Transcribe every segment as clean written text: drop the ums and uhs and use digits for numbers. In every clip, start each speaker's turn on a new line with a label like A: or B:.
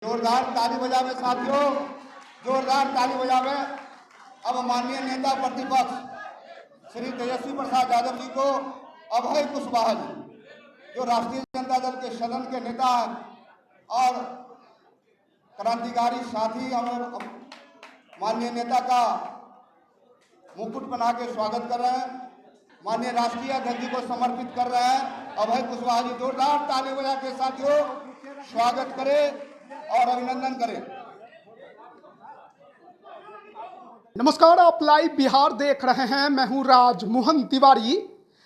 A: जोरदार ताली बजावे साथियों, जोरदार ताली बजावे। अब माननीय नेता प्रतिपक्ष श्री तेजस्वी प्रसाद यादव जी को अभय कुशवाहा जी, जो राष्ट्रीय जनता दल के सदन के नेता हैं और क्रांतिकारी साथी, हमें माननीय नेता का मुकुट बना के स्वागत कर रहे हैं। माननीय राष्ट्रीय अध्यक्ष जी को समर्पित कर रहे हैं। अभय कुशवाहा जी जोरदार ताली बजा के साथियों स्वागत करें और अभिनंदन करें।
B: नमस्कार, आप लाइव बिहार देख रहे हैं। मैं हूं राजमोहन तिवारी।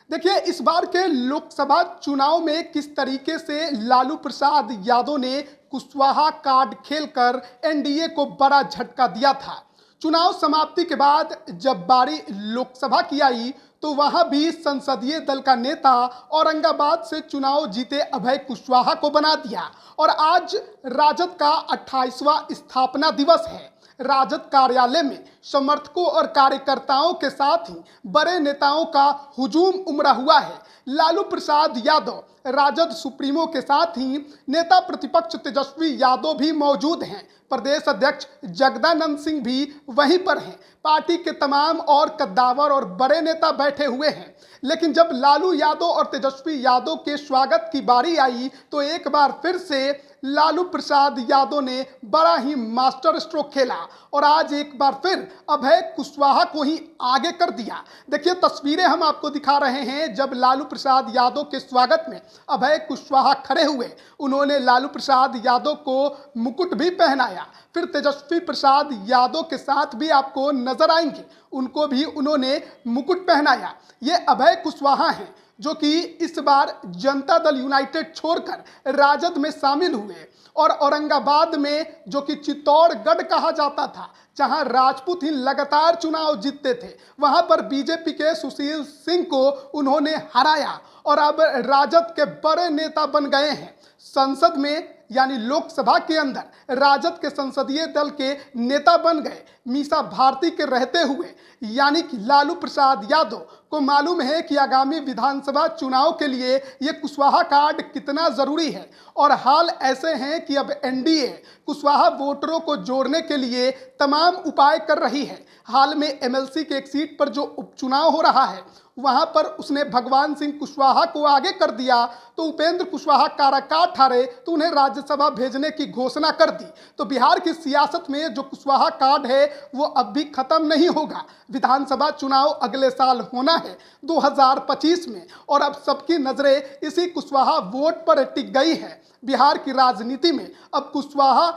B: देखिए, इस बार के लोकसभा चुनाव में किस तरीके से लालू प्रसाद यादव ने कुशवाहा कार्ड खेलकर एनडीए को बड़ा झटका दिया था। चुनाव समाप्ति के बाद जब बारी लोकसभा की आई तो वहां भी संसदीय दल का नेता औरंगाबाद से चुनाव जीते अभय कुशवाहा को बना दिया। और आज राजद का 28वां स्थापना दिवस है। राजद कार्यालय में समर्थकों और कार्यकर्ताओं के साथ ही बड़े नेताओं का हुजूम उमड़ा हुआ है। लालू प्रसाद यादव राजद सुप्रीमो के साथ ही नेता प्रतिपक्ष तेजस्वी यादव भी मौजूद हैं। प्रदेश अध्यक्ष जगदानंद सिंह भी वहीं पर हैं। पार्टी के तमाम और कद्दावर और बड़े नेता बैठे हुए हैं। लेकिन जब लालू यादव और तेजस्वी यादव के स्वागत की बारी आई तो एक बार फिर से लालू प्रसाद यादव ने बड़ा ही मास्टर स्ट्रोक खेला और आज एक बार फिर अभय कुशवाहा को ही आगे कर दिया। देखिए, तस्वीरें हम आपको दिखा रहे हैं। जब लालू प्रसाद यादव के स्वागत में अभय कुशवाहा खड़े हुए, उन्होंने लालू प्रसाद यादव को मुकुट भी पहनाया। फिर तेजस्वी प्रसाद यादव के साथ भी आपको नजर आएंगे, उनको भी उन्होंने मुकुट पहनाया। ये अभय कुशवाहा हैं जो कि इस बार जनता दल यूनाइटेड छोड़कर राजद में शामिल हुए और औरंगाबाद में, जो कि चित्तौड़गढ़ कहा जाता था, जहां राजपूत ही लगातार चुनाव जीतते थे, वहां पर बीजेपी के सुशील सिंह को उन्होंने हराया और अब राजद के बड़े नेता बन गए हैं। संसद में यानी लोकसभा के अंदर राजद के संसदीय दल के नेता बन गए। मीसा भारती के रहते हुए यानी कि लालू प्रसाद यादव को मालूम है कि आगामी विधानसभा चुनाव के लिए ये कुशवाहा कार्ड कितना जरूरी है। और हाल ऐसे हैं कि अब एनडीए कुशवाहा वोटरों को जोड़ने के लिए तमाम उपाय कर रही है। हाल में एमएलसी के एक सीट पर जो उपचुनाव हो रहा है, वहां पर उसने भगवान सिंह कुशवाहा को आगे कर दिया तो उपेंद्र कुशवाहा काराकाट हारे तो उन्हें राज्यसभा भेजने की घोषणा कर दी। तो बिहार की सियासत में जो कुशवाहा कार्ड है वो अब भी खत्म नहीं होगा। विधानसभा चुनाव अगले साल होना है 2025 में और अब सबकी नजरें इसी कुशवाहा वोट पर टिक गई है। बिहार की राजनीति में अब कुशवाहा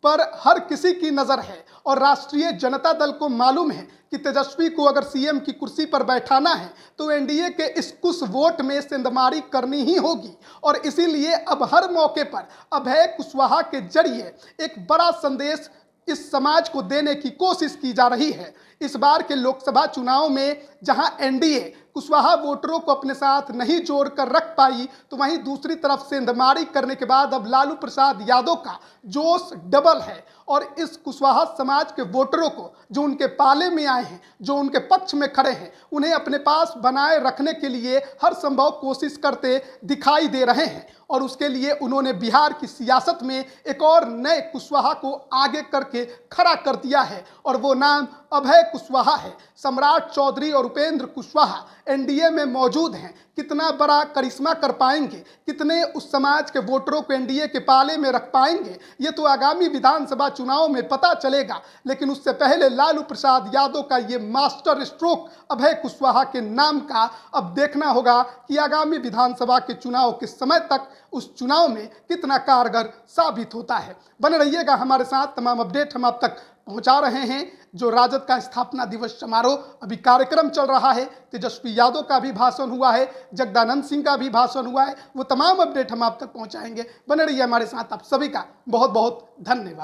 B: पर हर किसी की नजर है और राष्ट्रीय जनता दल को मालूम है कि तेजस्वी को अगर सीएम की कुर्सी पर बैठाना है तो एनडीए के इस कुछ वोट में सेंधमारी करनी ही होगी। और इसीलिए अब हर मौके पर अभय कुशवाहा के जरिए एक बड़ा संदेश इस समाज को देने की कोशिश की जा रही है। इस बार के लोकसभा चुनाव में जहां एनडीए कुशवाहा वोटरों को अपने साथ नहीं जोड़कर रख पाई, तो वहीं दूसरी तरफ सेंधमारी करने के बाद अब लालू प्रसाद यादव का जोश डबल है और इस कुशवाहा समाज के वोटरों को, जो उनके पाले में आए हैं, जो उनके पक्ष में खड़े हैं, उन्हें अपने पास बनाए रखने के लिए हर संभव कोशिश करते दिखाई दे रहे हैं। और उसके लिए उन्होंने बिहार की सियासत में एक और नए कुशवाहा को आगे करके खड़ा कर दिया है और वो नाम अभय कुशवाहा है। सम्राट चौधरी और उपेंद्र कुशवाहा एनडीए में मौजूद हैं। कितना बड़ा करिश्मा कर पाएंगे, कितने उस समाज के वोटरों को एनडीए के पाले में रख पाएंगे, ये तो आगामी विधानसभा चुनाव में पता चलेगा। लेकिन उससे पहले लालू प्रसाद यादव का ये मास्टर स्ट्रोक अभय कुशवाहा के नाम का अब देखना होगा कि आगामी विधानसभा के चुनाव के समय तक उस चुनाव में कितना कारगर साबित होता है। बने रहिएगा हमारे साथ, तमाम अपडेट हम आप तक पहुंचा रहे हैं। जो राजद का स्थापना दिवस समारोह अभी कार्यक्रम चल रहा है, तेजस्वी यादव का भी भाषण हुआ है, जगदानंद सिंह का भी भाषण हुआ है, वो तमाम अपडेट हम आप तक पहुंचाएंगे। बने रहिए हमारे साथ। आप सभी का बहुत बहुत धन्यवाद।